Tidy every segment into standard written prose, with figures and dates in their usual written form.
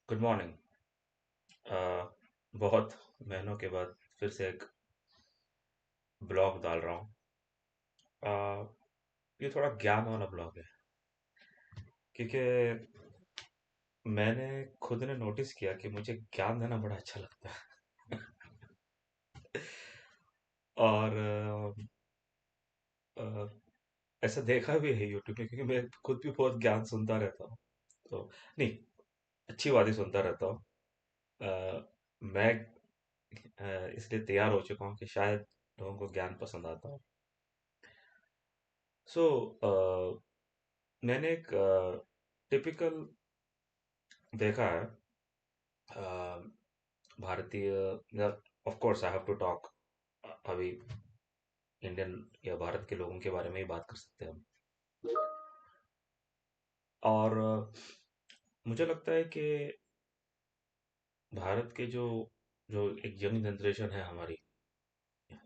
Good morning. बहुत महीनों के बाद फिर से एक ब्लॉग डाल रहा हूँ। ये थोड़ा ज्ञान वाला ब्लॉग है क्योंकि मैंने खुद ने नोटिस किया कि मुझे ज्ञान देना बड़ा अच्छा लगता है। और अ, ऐसा देखा भी है यूट्यूब में, क्योंकि मैं खुद भी बहुत ज्ञान सुनता रहता हूँ। तो नहीं, अच्छी बातें सुनता रहता हूँ। मैं इसलिए तैयार हो चुका हूँ कि शायद लोगों को ज्ञान पसंद आता हो। सो मैंने एक टिपिकल देखा है। अ, भारतीय, of course I have to talk अभी इंडियन या भारत के लोगों के बारे में ही बात कर सकते हैं हम। और मुझे लगता है कि भारत के जो जो एक यंग जनरेशन है हमारी,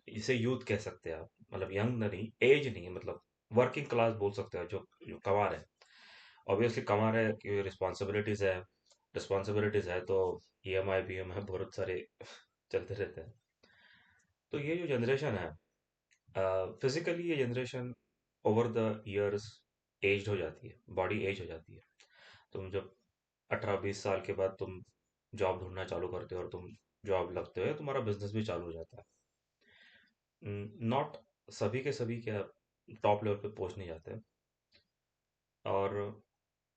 इसे यूथ कह सकते हैं आप, मतलब यंग नहीं, एज नहीं, मतलब वर्किंग क्लास बोल सकते हो, जो जो कमा रहे हैं। ऑब्वियसली कमा रहे हैं कि रिस्पॉन्सिबिलिटीज है, तो ईएमआई भी है, बहुत सारे चलते रहते हैं। तो ये जो जनरेशन है, फिजिकली ये generation over the years aged हो जाती है, बॉडी एज हो जाती है। तुम जब 18-20 साल के बाद तुम जॉब ढूंढना चालू करते हो और तुम जॉब लगते हो, या तुम्हारा बिजनेस भी चालू हो जाता है। नॉट सभी के सभी क्या टॉप लेवल पे पहुंच नहीं जाते हैं। और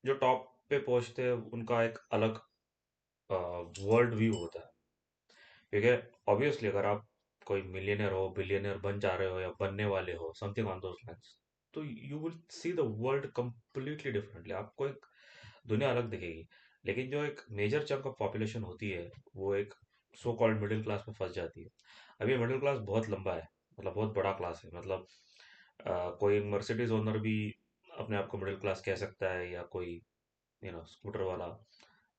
जो टॉप पे पहुंचते हैं उनका एक अलग वर्ल्ड व्यू होता है। क्योंकि ऑब्वियसली अगर आप कोई मिलियनर हो, बिलियनर बन जा रहे हो या बनने वाले हो, समथिंग ऑन दोस लाइन्स, तो you will see the world completely differently, आपको एक दुनिया अलग दिखेगी। लेकिन जो एक मेजर चंक ऑफ पॉपुलेशन होती है, वो एक सो कॉल्ड मिडिल क्लास में फंस जाती है। अभी मिडिल क्लास बहुत लंबा है, मतलब बहुत बड़ा क्लास है, मतलब कोई मर्सिडीज ओनर भी अपने आप को मिडिल क्लास कह सकता है, या कोई स्कूटर वाला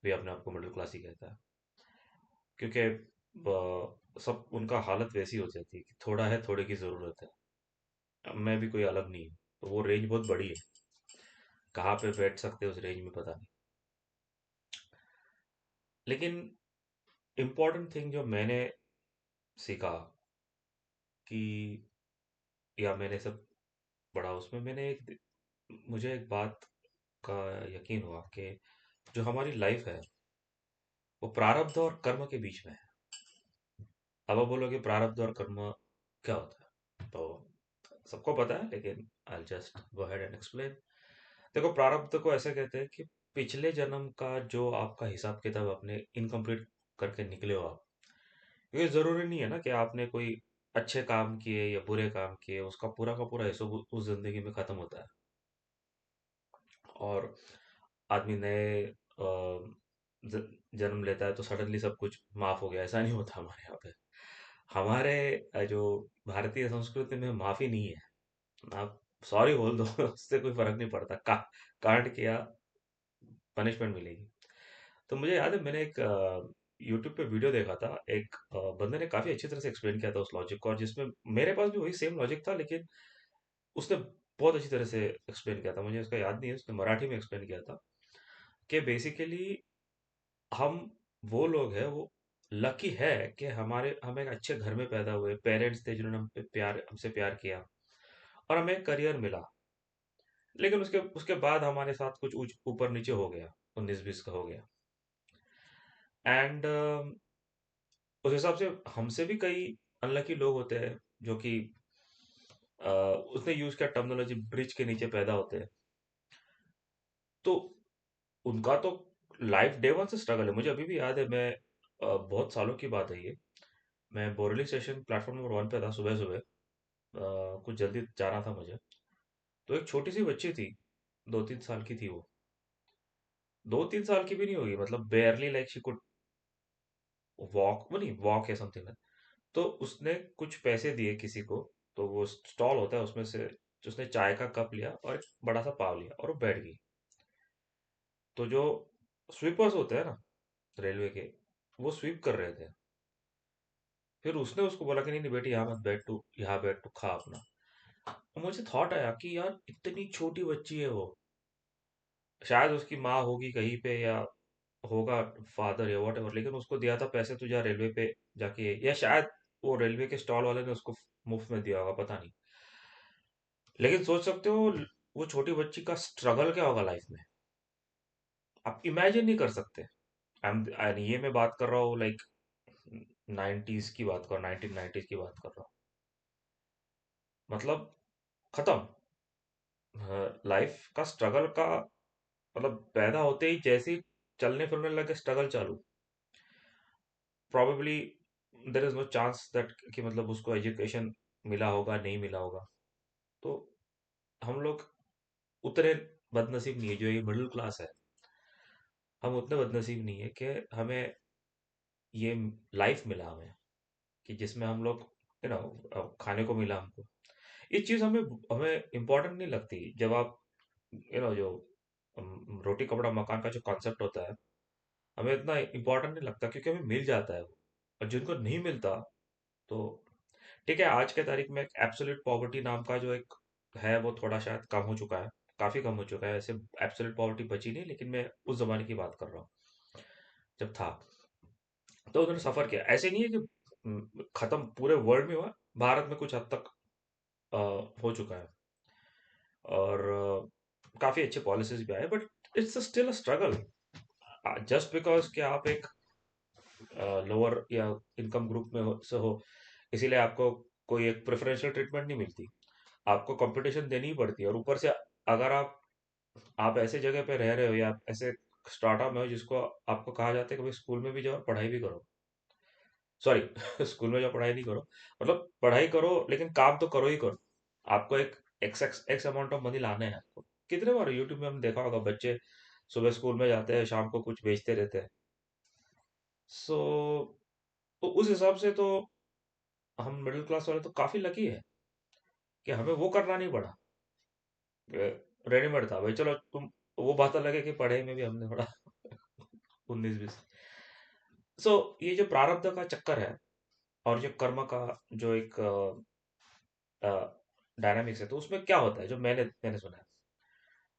भी अपने आप को मिडिल क्लास ही कहता है। क्योंकि सब उनका हालत वैसी हो जाती है कि थोड़ा है, थोड़े की ज़रूरत है। अब मैं भी कोई अलग नहीं हूँ, तो वो रेंज बहुत बड़ी है। कहाँ पे बैठ सकते हैं उस रेंज में पता नहीं। लेकिन इम्पोर्टेंट थिंग जो मैंने सीखा कि, या मैंने सब पढ़ा उसमें, मुझे एक बात का यकीन हुआ कि जो हमारी लाइफ है, वो प्रारब्ध और कर्म के बीच में है। अब आप बोलोगे प्रारब्ध और कर्म क्या होता है, तो सबको पता है, लेकिन I just go ahead and explain. देखो, प्रारब्ध को ऐसे कहते हैं कि पिछले जन्म का जो आपका हिसाब किताब अपने इनकम्प्लीट करके निकले हो आप। क्योंकि जरूरी नहीं है ना कि आपने कोई अच्छे काम किए या बुरे काम किए, उसका पूरा का पूरा हिसाब उस जिंदगी में खत्म होता है। और आदमी नए जन्म लेता है तो सडनली सब कुछ माफ हो गया, ऐसा नहीं होता हमारे यहाँ पे। हमारे जो भारतीय संस्कृति में माफी नहीं है। आप सॉरी बोल दो, उससे कोई फर्क नहीं पड़ता, कांड किया, पनिशमेंट मिलेगी। तो मुझे याद है, मैंने एक यूट्यूब पे वीडियो देखा था, एक बंदे ने काफी अच्छी तरह से एक्सप्लेन किया था उस लॉजिक को, और जिसमें मेरे पास भी वही सेम लॉजिक था, लेकिन उसने बहुत अच्छी तरह से एक्सप्लेन किया था। मुझे उसका याद नहीं है, उसने मराठी में एक्सप्लेन किया था कि बेसिकली हम वो लोग हैं, वो लकी है कि हम एक अच्छे घर में पैदा हुए, पेरेंट्स थे जिन्होंने हमसे प्यार किया, और हमें एक करियर मिला। लेकिन उसके उसके बाद हमारे साथ कुछ ऊपर नीचे हो गया, 19-20 का हो गया। एंड उस हिसाब से हमसे भी कई अनलकी लोग होते हैं, जो कि उसने यूज किया टर्मिनोलॉजी, ब्रिज के नीचे पैदा होते हैं। तो उनका तो लाइफ डे वन से स्ट्रगल है। मुझे अभी भी याद है, मैं बहुत सालों की बात है ये। मैं बोरेली स्टेशन प्लेटफॉर्म नंबर 1 पे था सुबह सुबह, कुछ जल्दी जाना था मुझे। तो एक छोटी सी बच्ची थी, 2-3 साल की थी वो। 2-3 साल की भी नहीं होगी, मतलब बेयरली, लाइक शी कुड वॉक, वो नहीं वॉक या समथिंग। तो उसने कुछ पैसे दिए किसी को, तो वो स्टॉल होता है उसमें से, उसने चाय का कप लिया और एक बड़ा सा पाव लिया और वो बैठ गई। तो जो स्वीपर्स होते हैं ना रेलवे के, वो स्वीप कर रहे थे। फिर उसने उसको बोला कि नहीं नहीं बेटी, यहाँ मत बैठ, तू यहाँ बैठ, तू खा अपना। और मुझे थॉट आया कि यार, इतनी छोटी बच्ची है वो, शायद उसकी माँ होगी कहीं पे, या होगा फादर या वॉट एवर, लेकिन उसको दिया था पैसे, तो जा रेलवे पे जाके, या शायद वो रेलवे के स्टॉल वाले ने उसको मुफ्त में दिया होगा, पता नहीं। लेकिन सोच सकते हो वो छोटी बच्ची का स्ट्रगल क्या होगा लाइफ में, आप इमेजिन नहीं कर सकते। ये मैं बात कर रहा हूँ लाइक 90s की बात कर, 1990s की बात कर रहा हूँ। मतलब खत्म लाइफ का स्ट्रगल का, मतलब पैदा होते ही जैसे ही चलने फिरने लगे स्ट्रगल चालू। Probably there is no chance that कि मतलब उसको एजुकेशन मिला होगा, नहीं मिला होगा। तो हम लोग उतने बदनसीब नहीं है, जो ये मिडिल क्लास है, हम उतने बदनसीब नहीं है कि हमें ये लाइफ मिला हमें, कि जिसमें हम लोग खाने को मिला हमको। ये चीज़ हमें हमें इम्पोर्टेंट नहीं लगती जब आप जो रोटी कपड़ा मकान का जो कॉन्सेप्ट होता है, हमें इतना इम्पोर्टेंट नहीं लगता क्योंकि हमें मिल जाता है वो। और जिनको नहीं मिलता, तो ठीक है, आज के तारीख में एक एब्सोल्यूट पॉवर्टी नाम का जो एक है, वो थोड़ा शायद कम हो चुका है, काफी कम हो चुका है। ऐसे एब्सोल्यूट पॉवर्टी बची नहीं, लेकिन मैं उस जमाने की बात कर रहा हूँ जब था। तो उन्होंने सफर किया, ऐसे नहीं है कि खत्म पूरे वर्ल्ड में हुआ, भारत में कुछ हद तक अ, हो चुका है। और काफी अच्छे पॉलिसीज भी आए, but it's still a struggle. Just because कि आप एक लोअर या इनकम ग्रुप में से हो, इसीलिए आपको कोई एक प्रेफरेंशियल ट्रीटमेंट नहीं मिलती, आपको कंपटीशन देनी ही पड़ती है। और ऊपर से अगर आप ऐसे जगह पे रह रहे हो, या ऐसे स्टार्टअप में हो जिसको आपको कहा जाता है कि भाई स्कूल में भी जाओ और पढ़ाई भी करो, सॉरी स्कूल में जाओ पढ़ाई नहीं करो, मतलब पढ़ाई करो लेकिन काम तो करो ही करो। आपको एक एक्स अमाउंट ऑफ मनी लाना है आपको। कितने बार यूट्यूब में हमने देखा होगा, बच्चे सुबह स्कूल में जाते हैं, शाम को कुछ बेचते रहते हैं। सो तो उस हिसाब से तो हम मिडिल क्लास वाले तो काफी लकी है कि हमें वो करना नहीं पड़ा। रेडीमेड था भाई, चलो तुम, वो बात अलग है कि पढ़ाई में भी हमने थोड़ा 19-20। सो ये जो प्रारब्ध का चक्कर है, और जो कर्म का जो एक डायनामिक्स है, तो उसमें क्या होता है जो मैंने मैंने सुना है,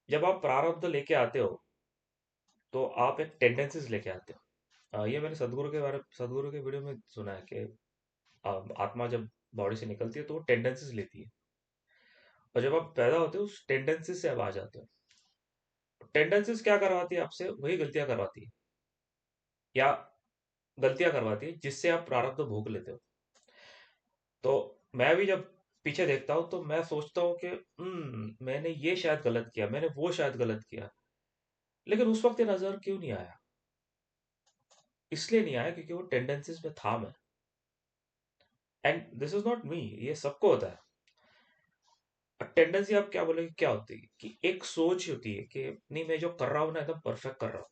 जब आप प्रारब्ध लेके आते हो, तो आप एक टेंडेंसीज लेके आते हो। ये मैंने सदगुरु के वीडियो में सुना है कि आत्मा जब बॉडी से निकलती है तो वो टेंडेंसीज लेती है, और जब आप पैदा होते हो उस टेंडेंसीज से आप आ जाते हो। टेंडेंसीज क्या करवाती है आपसे, वही गलतियां करवाती है, या गलतियां करवाती है जिससे आप प्रारब्ध भोग लेते हो। तो मैं भी जब पीछे देखता हूँ तो मैं सोचता हूँ कि मैंने ये शायद गलत किया, मैंने वो शायद गलत किया, लेकिन उस वक्त ये नजर क्यों नहीं आया? इसलिए नहीं आया क्योंकि वो टेंडेंसीज में था मैं। And this is not me, ये सबको होता है। टेंडेंसी आप क्या बोलोगे क्या होती है, कि एक सोच होती है कि नहीं, मैं जो कर रहा हूँ ना एकदम परफेक्ट कर रहा हूँ,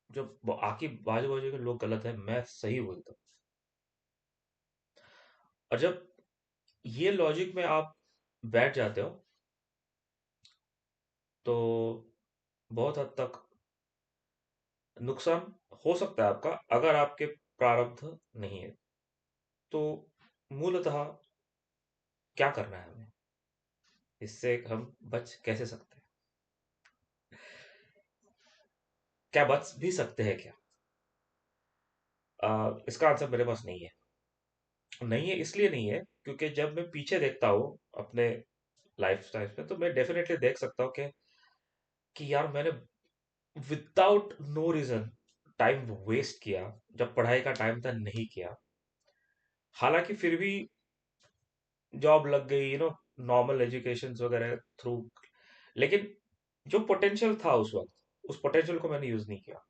जो आके बाजू बाजू के लोग गलत है, मैं सही बोलता हूँ। और जब ये लॉजिक में आप बैठ जाते हो, तो बहुत हद तक नुकसान हो सकता है आपका, अगर आपके प्रारब्ध नहीं है। तो मूलतः क्या करना है हमें, इससे हम बच कैसे सकते हैं? क्या बच भी सकते हैं क्या? इसका आंसर मेरे पास नहीं है। नहीं है इसलिए नहीं है क्योंकि जब मैं पीछे देखता हूँ अपने लाइफ स्टाइल में, तो मैं डेफिनेटली देख सकता हूँ कि यार मैंने without no reason time waste किया, जब पढ़ाई का टाइम था नहीं किया। हालांकि फिर भी जॉब लग गई, नॉर्मल एजुकेशन वगैरह थ्रू, लेकिन जो पोटेंशियल था उस वक्त, उस पोटेंशियल को मैंने यूज नहीं किया।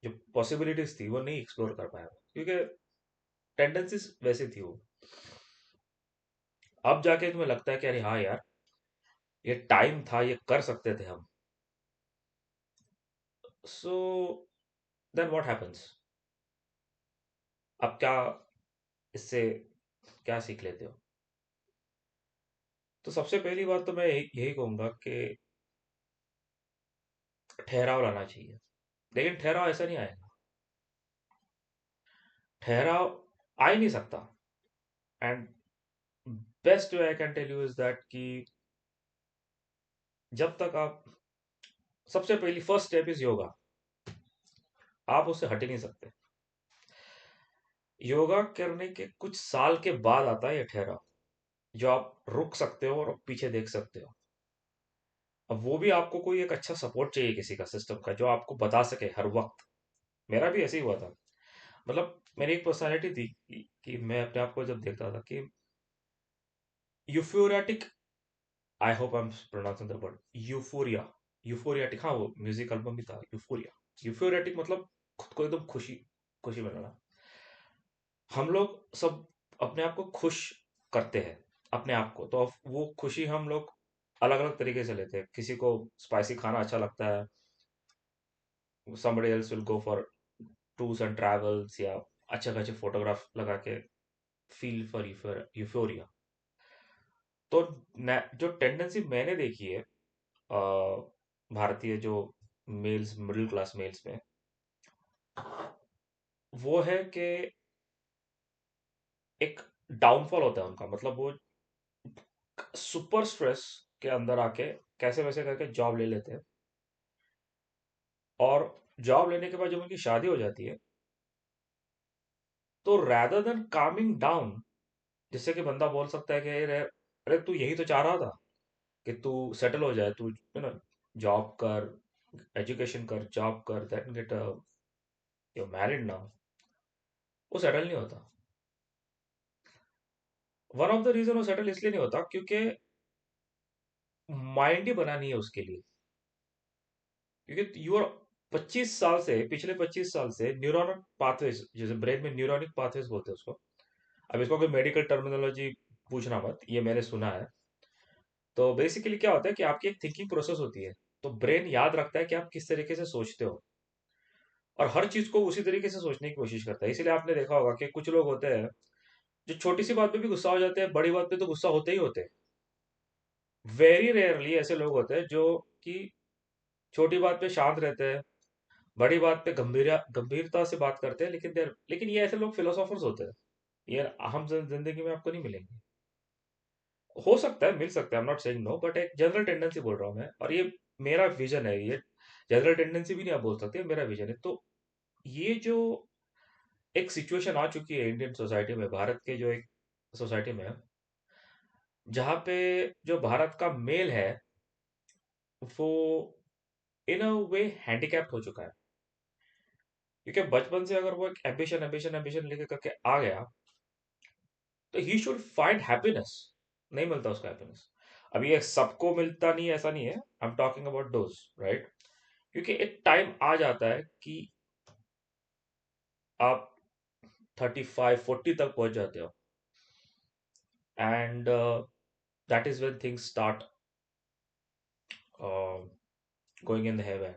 जो पॉसिबिलिटीज थी वो नहीं एक्सप्लोर कर पाया, क्योंकि टेंडेंसीज वैसे थी वो। अब जाके तुम्हें लगता है कि अरे हाँ यार, ये टाइम था, ये कर सकते थे हम। So then what happens? अब क्या, इससे क्या सीख लेते हो? तो सबसे पहली बात तो मैं यही कहूंगा कि ठहराव लाना चाहिए। लेकिन ठहराव ऐसा नहीं आएगा, ठहराव आ ही नहीं सकता। And best way I can tell you is that कि जब तक आप, सबसे पहली फर्स्ट स्टेप इज योगा। आप उससे हट ही नहीं सकते। योगा करने के कुछ साल के बाद आता है ये ठहराव, जो आप रुक सकते हो और पीछे देख सकते हो। अब वो भी आपको कोई एक अच्छा सपोर्ट चाहिए, किसी का सिस्टम का, जो आपको बता सके हर वक्त। मेरा भी ऐसे ही हुआ था। मतलब मेरी एक पर्सनालिटी थी कि मैं अपने आप को जब देखता था कि euphoriatic, I hope I am pronouncing the word euphoria, euphoriatic, हाँ वो म्यूजिक एल्बम भी था यूफोरिया। यूफोरियाटिक मतलब खुद को एकदम खुशी खुशी में रहना। हम लोग सब अपने आप को खुश करते हैं, अपने आप को, तो अब वो खुशी हम लोग अलग अलग तरीके से लेते हैं। किसी को स्पाइसी खाना अच्छा लगता है, somebody else will go for tours and travels, या अच्छे खासे फोटोग्राफ लगा के फील फॉर यूफोरिया। तो जो टेंडेंसी मैंने देखी है भारतीय जो मेल्स, मिडिल क्लास मेल्स में, वो है कि एक डाउनफॉल होता है उनका। मतलब वो सुपर स्ट्रेस के अंदर आके कैसे वैसे करके जॉब ले लेते हैं, और जॉब लेने के बाद जब उनकी शादी हो जाती है, तो रैदर देन कामिंग डाउन, जिससे कि बंदा बोल सकता है कि अरे अरे तू यही तो चाह रहा था कि तू सेटल हो जाए, तू ना जॉब कर, एजुकेशन कर, जॉब कर, then get you married now. वो सेटल नहीं होता। वन ऑफ द रीजन वो सेटल इसलिए नहीं होता क्योंकि माइंड ही बना नहीं है उसके लिए। क्योंकि यू आर 25 साल से, पिछले 25 साल से न्यूरोनिक पाथवेज, जैसे ब्रेन में न्यूरोनिक पाथवेज बोलते हैं उसको। अब इसको कोई मेडिकल टर्मिनोलॉजी पूछना मत, ये मैंने सुना है। तो बेसिकली क्या होता है कि आपकी एक थिंकिंग प्रोसेस होती है। तो ब्रेन याद रखता है कि आप किस तरीके से सोचते हो, और हर चीज को उसी तरीके से सोचने की कोशिश करता है। इसीलिए आपने देखा होगा कि कुछ लोग होते हैं जो छोटी सी बात पे भी गुस्सा हो जाते हैं, बड़ी बात पे तो गुस्सा होते ही होते हैं। वेरी रेयरली ऐसे लोग होते हैं जो कि छोटी बात पे शांत रहते हैं, बड़ी बात पे गंभीरता से बात करते हैं। लेकिन ये ऐसे लोग फिलोसोफर्स होते हैं, ये आम जिंदगी में आपको नहीं मिलेंगे। हो सकता है, मिल सकता है, I am not saying no, but एक जनरल टेंडेंसी बोल रहा हूँ मैं, और ये मेरा विजन है। ये जनरल टेंडेंसी भी नहीं आप बोल सकते, मेरा विजन है। तो ये जो एक सिचुएशन आ चुकी है इंडियन सोसाइटी में, भारत के जो एक सोसाइटी में, जहाँ पे जो भारत का मेल है वो इन अ वे हैंडीकैप्ट हो चुका है। क्योंकि बचपन से अगर वो एक एम्बिशन एम्बिशन एम्बिशन लेके करके आ गया, तो ही शुड फाइंड हैप्पीनेस। नहीं मिलता उसका हैप्पीनेस। अब ये सबको मिलता नहीं है, ऐसा नहीं है, I am talking about those, right. क्योंकि एक टाइम आ जाता है कि आप 35 40 तक पहुंच जाते हो, and that is when things start going in the haven.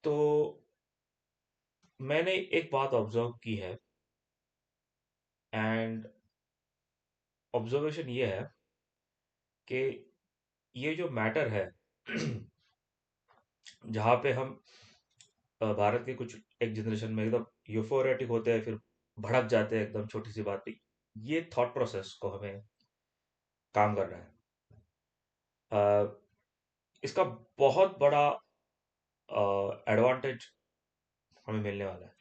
तो मैंने एक बात ऑब्जर्व की है, एंड ऑब्जर्वेशन ये है कि ये जो मैटर है जहाँ पे हम भारत के कुछ एक जनरेशन में एकदम यूफोरेटिक होते हैं, फिर भड़क जाते हैं एकदम छोटी सी बात पे। ये थॉट प्रोसेस को हमें काम करना है। अ, इसका बहुत बड़ा एडवांटेज हमें मिलने वाला है।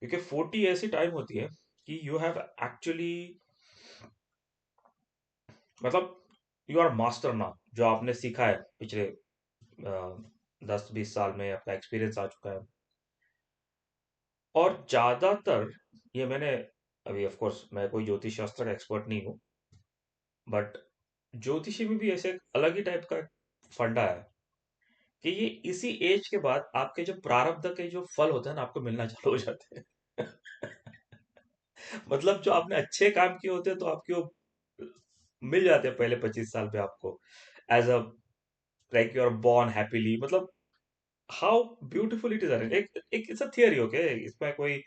क्योंकि 40 ऐसी टाइम होती है कि यू हैव एक्चुअली, मतलब यू आर मास्टर नाउ। जो आपने सीखा है पिछले 10 20 साल में, आपका एक्सपीरियंस आ चुका है। और ज्यादातर, ये मैंने, अभी ऑफ कोर्स मैं कोई ज्योतिष शास्त्र का एक्सपर्ट नहीं हूँ, बट ज्योतिषी में भी ऐसे एक अलग ही टाइप का फंडा है कि ये इसी एज के बाद आपके जो प्रारब्ध के जो फल होते हैं ना, आपको मिलना चालू हो जाते हैं। मतलब जो आपने अच्छे काम किए होते हैं तो आपके वो मिल जाते हैं पहले 25 साल पे आपको, as uh, like you are born happily. मतलब हाउ ब्यूटीफुल इट इज। एक एक इट्स अ थियरी, ओके, इसमें कोई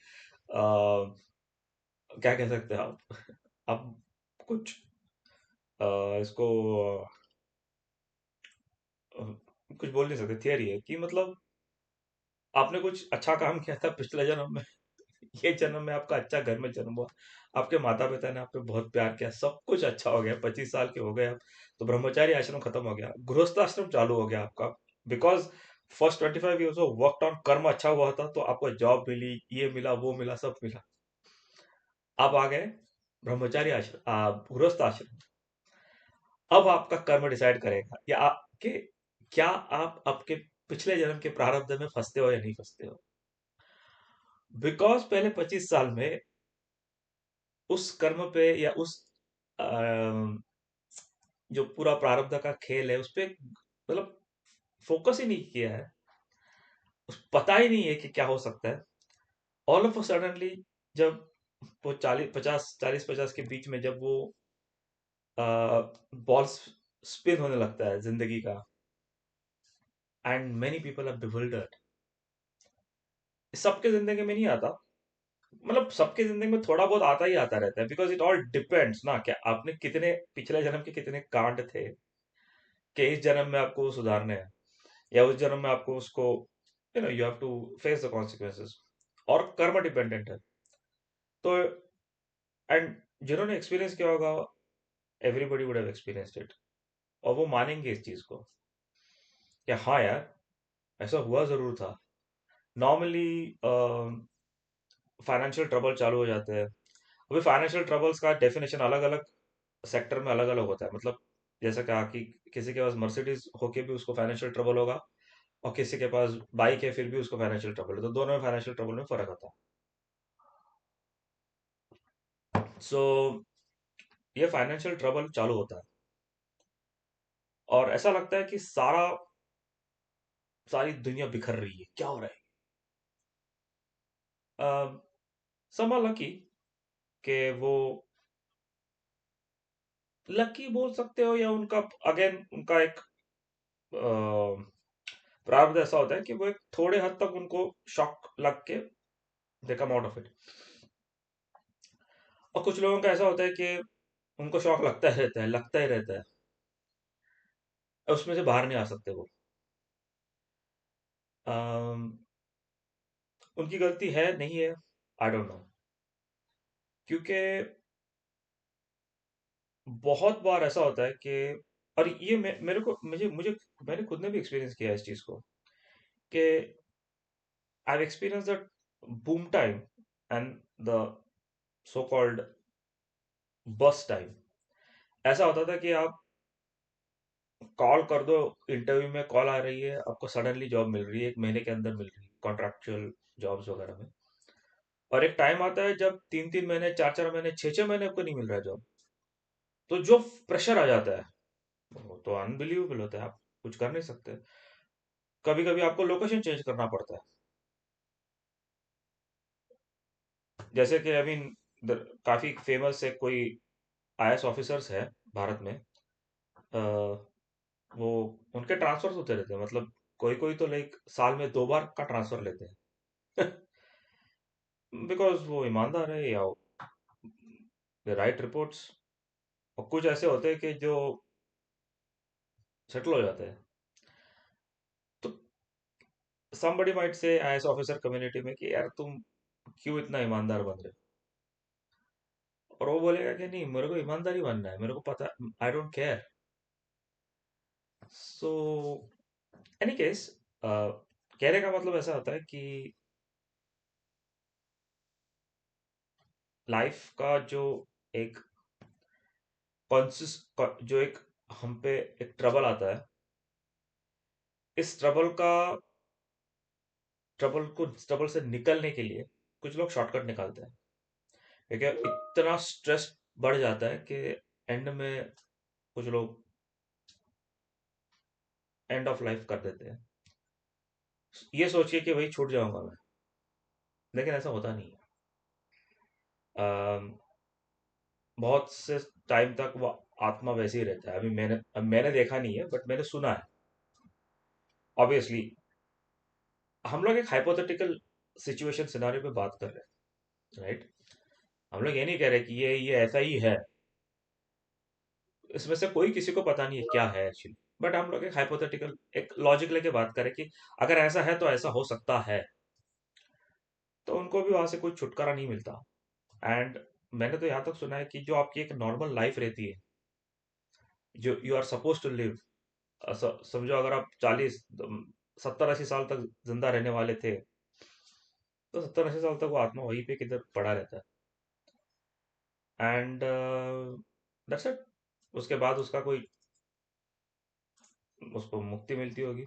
क्या कह सकते हैं आप कुछ इसको अ, कुछ बोल नहीं सकते। थियरी है कि मतलब आपने कुछ अच्छा काम किया था पिछले जन्म में, ये जन्म में आपका अच्छा घर में जन्म हुआ, आपके माता पिता ने आप पे बहुत प्यार किया, सब कुछ अच्छा हो गया, 25 साल के हो गए आप, तो ब्रह्मचारी आश्रम खत्म हो गया, गृहस्थ आश्रम चालू हो गया आपका। Because first 25 years of work on कर्म अच्छा हुआ था तो आपको जॉब मिली, ये मिला, वो मिला, सब मिला। अब आ गए ब्रह्मचारी आश्रम, गृहस्थ आश्रम। अब आपका कर्म डिसाइड करेगा या आपके, क्या आप आपके पिछले जन्म के प्रारब्ध में फंसते हो या नहीं फंसते हो। बिकॉज पहले 25 साल में उस कर्म पे या उस अ, जो पूरा प्रारब्ध का खेल है उस पे मतलब फोकस ही नहीं किया है, पता ही नहीं है कि क्या हो सकता है। ऑल ऑफ अ सडनली जब वो 40 50 के बीच में जब वो बॉल स्पिन होने लगता है जिंदगी का, and many people are bewildered. सबके जिंदगी में नहीं आता, मतलब सबके जिंदगी में थोड़ा बहुत आता ही आता रहता है, बिकॉज इट ऑल डिपेंड्स ना, क्या आपने कितने पिछले जन्म के कितने कांड थे कि इस जन्म में आपको वो सुधारने हैं, या उस जन्म में आपको उसको you have to face the consequences. और कर्म डिपेंडेंट है। तो एंड जिन्होंने एक्सपीरियंस किया होगा, everybody would have experienced it, और वो मानेंगे इस चीज को कि हाँ यार, ऐसा हुआ जरूर था। नॉर्मली फाइनेंशियल ट्रबल चालू हो जाते हैं। अभी फाइनेंशियल ट्रबल्स का डेफिनेशन अलग अलग सेक्टर में अलग अलग होता है, मतलब जैसा कहा कि किसी के पास मर्सिडीज होके भी उसको फाइनेंशियल ट्रबल होगा, और किसी के पास बाइक है फिर भी उसको फाइनेंशियल ट्रबल है, तो दोनों में फाइनेंशियल ट्रबल में फर्क आता है। सो ये फाइनेंशियल ट्रबल चालू होता है, और ऐसा लगता है कि सारी दुनिया बिखर रही है, क्या हो रहा है। समा लकी कि वो लकी बोल सकते हो, या उनका अगेन उनका एक प्रारब्ध ऐसा होता है कि वो एक थोड़े हद तक उनको शॉक लग के दे कम आउट ऑफ इट। और कुछ लोगों का ऐसा होता है कि उनको शौक लगता ही रहता है, लगता ही रहता है, और उसमें से बाहर नहीं आ सकते वो। अम, उनकी गलती है नहीं है, आई डोंट नो, क्योंकि बहुत बार ऐसा होता है कि, और ये मेरे को मुझे मुझे मैंने खुद ने भी एक्सपीरियंस किया है इस चीज को, कि I experience that boom time and the so called बस टाइम। ऐसा होता था कि आप कॉल कर दो, इंटरव्यू में कॉल आ रही है, आपको सडनली जॉब मिल रही है, 1 महीने के अंदर मिल रही है, कॉन्ट्रैक्चुअल जॉब्स वगैरह में। और एक टाइम आता है जब 3 3 महीने, 4 4 महीने, 6 6 महीने आपको नहीं मिल रहा है जॉब। तो जो प्रेशर आ जाता है वो तो अनबिलीवेबल होता है, आप कुछ कर नहीं सकते। कभी कभी आपको लोकेशन चेंज करना पड़ता है। जैसे कि आई मीन काफी फेमस है कोई आईएएस ऑफिसर्स है भारत में। अ, वो उनके ट्रांसफर होते रहते हैं, मतलब कोई कोई तो लाइक साल में 2 बार का ट्रांसफर लेते हैं। बिकॉज वो ईमानदार है, या राइट रिपोर्ट्स। और कुछ ऐसे होते हैं कि जो सेटल हो जाते हैं। तो somebody might say IAS officer community में कि यार तुम क्यों इतना ईमानदार बन रहे हो, और वो बोलेगा कि नहीं, मेरे को ईमानदारी बनना है, मेरे को पता, I don't care. So any case, कहने का मतलब ऐसा होता है कि लाइफ का जो एक कॉन्सिस जो एक हम पे एक ट्रबल आता है, इस ट्रबल से निकलने के लिए कुछ लोग शॉर्टकट निकालते हैं। क्योंकि इतना स्ट्रेस बढ़ जाता है कि एंड में कुछ लोग एंड ऑफ लाइफ कर देते हैं, ये सोचिए कि भाई छूट जाऊंगा मैं। लेकिन ऐसा होता नहीं है। अम, बहुत से टाइम तक वो आत्मा वैसे ही रहता है। अभी मैंने देखा नहीं है, बट मैंने सुना है। ऑब्वियसली हम लोग एक हाइपोथेटिकल सिचुएशन सिनारियो पे बात कर रहे हैं, राइट। हम लोग ये नहीं कह रहे कि ये ऐसा ही है। इसमें से कोई किसी को पता नहीं है क्या है एक्चुअली, बट हम लोग एक हाइपोथेटिकल एक लॉजिक लेके बात करें कि अगर ऐसा है तो ऐसा हो सकता है। तो उनको भी वहां से कोई छुटकारा नहीं मिलता। एंड मैंने तो यहाँ तक सुना है कि जो आपकी एक नॉर्मल लाइफ रहती है, जो you are suppose to live, समझो अगर आप 40 70-80 साल तक जिंदा रहने वाले थे, तो 70-80 साल तक वो आत्मा वहीं पे किधर पड़ा रहता है। And that's it. उसके बाद उसका कोई, उसको मुक्ति मिलती होगी।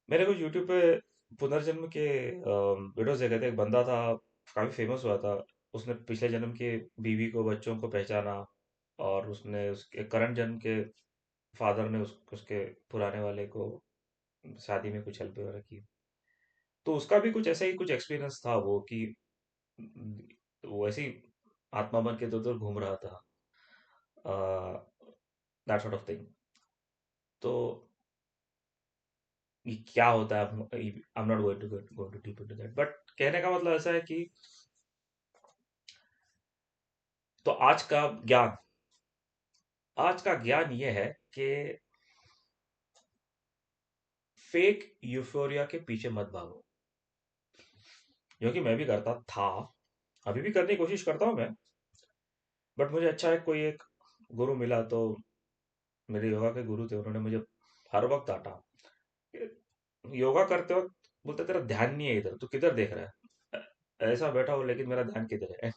मेरे को यूट्यूब पे पुनर्जन्म के वीडियोस देखे थे। एक बंदा था, काफी फेमस हुआ था। उसने पिछले जन्म के बीवी को, बच्चों को पहचाना, और उसने उसके करंट जन्म के फादर ने उसके पुराने वाले को शादी में कुछ हेल्प वगैरह की। तो उसका भी कुछ ऐसा ही कुछ एक्सपीरियंस था वो, कि वो ऐसी आत्मा बन के इधर उधर घूम रहा था, दैट सॉर्ट ऑफ थिंग। तो ये क्या होता है, I am not going to go too deep into that, but कहने का मतलब ऐसा है कि तो आज का ज्ञान ये है कि फेक यूफोरिया के पीछे मत भागो। क्योंकि मैं भी करता था, अभी भी करने की कोशिश करता हूँ मैं। बट मुझे अच्छा है, कोई एक गुरु मिला, तो मेरे योगा के गुरु थे, उन्होंने मुझे हर वक्त डांटा कि योगा करते वक्त, बोलते तेरा ध्यान नहीं है इधर, तू किधर देख रहा है, ऐसा बैठा हो लेकिन मेरा ध्यान किधर है।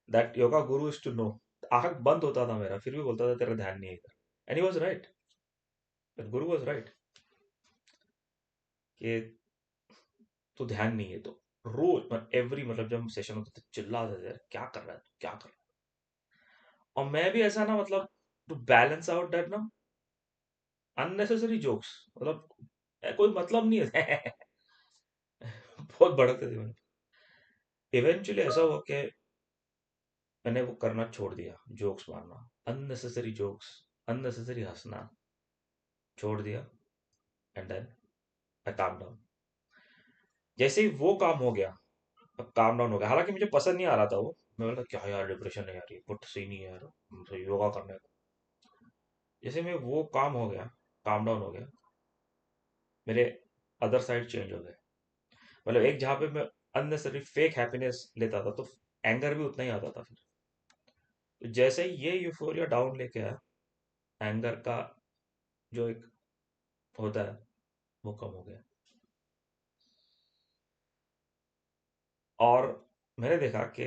That yoga Guru is to know. आंख बंद होता था मेरा, फिर भी बोलता था तेरा ध्यान नहीं है इधर। And he was right, that Guru was right, कि तो ध्यान नहीं है। तो रोज एवरी, मतलब जब सेशन होता था, चिल्लाते थे, "यार, क्या कर रहा है तू, क्या कर रहा है?" और मैं भी ऐसा ना, मतलब टू बैलेंस आउट दैट ना, अननेसेसरी जोक्स, मतलब कोई मतलब नहीं है। बहुत भड़कते थे मैंने। इवेंचुअली ऐसा हुआ कि मैंने वो करना छोड़ दिया, जोक्स मारना, अननेसेसरी जोक्स, अननेसेसरी हंसना छोड़ दिया। And then I calm down. जैसे ही वो काम हो गया, अब काम डाउन हो गया, हालांकि मुझे पसंद नहीं आ रहा था वो। मैं बोला क्या यार, डिप्रेशन है यार, ये कुछ सही नहीं है यार, मुझे योगा करने का। जैसे में वो काम हो गया, काम डाउन हो गया, मेरे अदर साइड चेंज हो गए। मतलब एक जहाँ पे मैं अननेसेसरी फेक हैप्पीनेस लेता था, तो एंगर भी उतना ही आता था फिर। तो जैसे ही ये यूफोरिया डाउन लेके आया, एंगर का जो एक होता है, वो कम हो गया। और मैंने देखा कि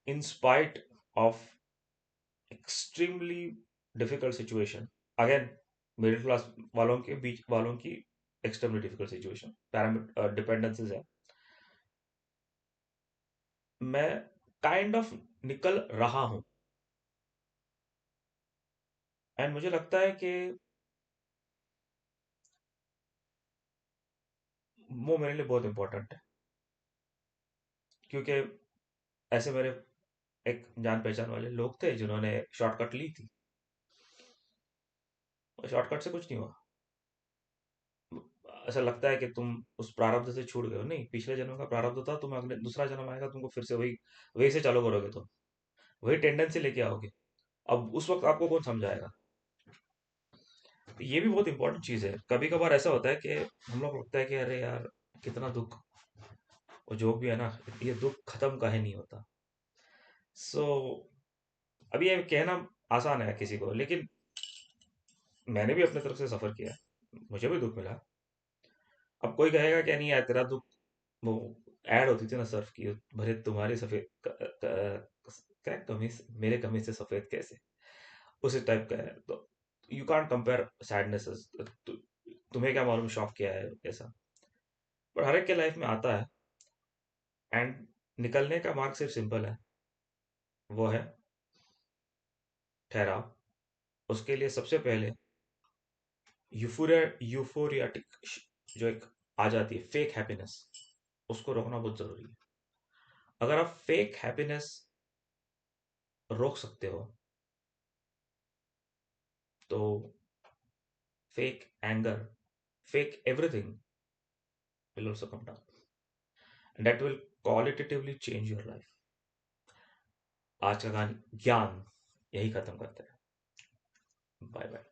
in spite of extremely difficult situation, again middle class वालों के बीच वालों की extremely difficult situation, parameter dependencies है, मैं काइंड ऑफ निकल रहा हूं। एंड मुझे लगता है कि वो मेरे लिए बहुत इंपॉर्टेंट है, क्योंकि ऐसे मेरे एक जान पहचान वाले लोग थे जिन्होंने शॉर्टकट ली थी, और शॉर्टकट से कुछ नहीं हुआ। ऐसा लगता है कि तुम उस प्रारब्ध से छूट गए हो, नहीं, पिछले जन्म का प्रारब्ध था, तुम अगले दूसरा जन्म आएगा, तुमको फिर से वही वही से चालू करोगे, तुम वही टेंडेंसी लेके आओगे। अब उस वक्त आपको कौन समझाएगा? ये भी बहुत इंपॉर्टेंट चीज है। कभी कभार ऐसा होता है कि हम लोग लगता है कि अरे यार, कितना दुख, और जो भी है ना, ये दुख खत्म काहे नहीं होता। सो अभी ये कहना आसान है किसी को, लेकिन मैंने भी अपने तरफ से सफर किया है, मुझे भी दुख मिला। अब कोई कहेगा क्या, नहीं यार तेरा दुख, वो ऐड होती थी ना सर्फ की, भरे तुम्हारी सफेद क्या कमीज, मेरे कमीज से सफेद कैसे, उसी टाइप का है। तो यू कांट कंपेयर सैडनेसेस। तुम्हें क्या मालूम शौक क्या है ऐसा। पर हर एक के लाइफ में आता है। एंड निकलने का मार्ग सिर्फ सिंपल है, वो है ठहराव। उसके लिए सबसे पहले यूफोरिया, यूफोरियाटिक जो एक आ जाती है फेक हैप्पीनेस, उसको रोकना बहुत जरूरी है। अगर आप फेक हैप्पीनेस रोक सकते हो, तो fake anger, fake everything will also come down, and that will qualitatively change your life। आज का ज्ञान यही खत्म करता है। Bye bye.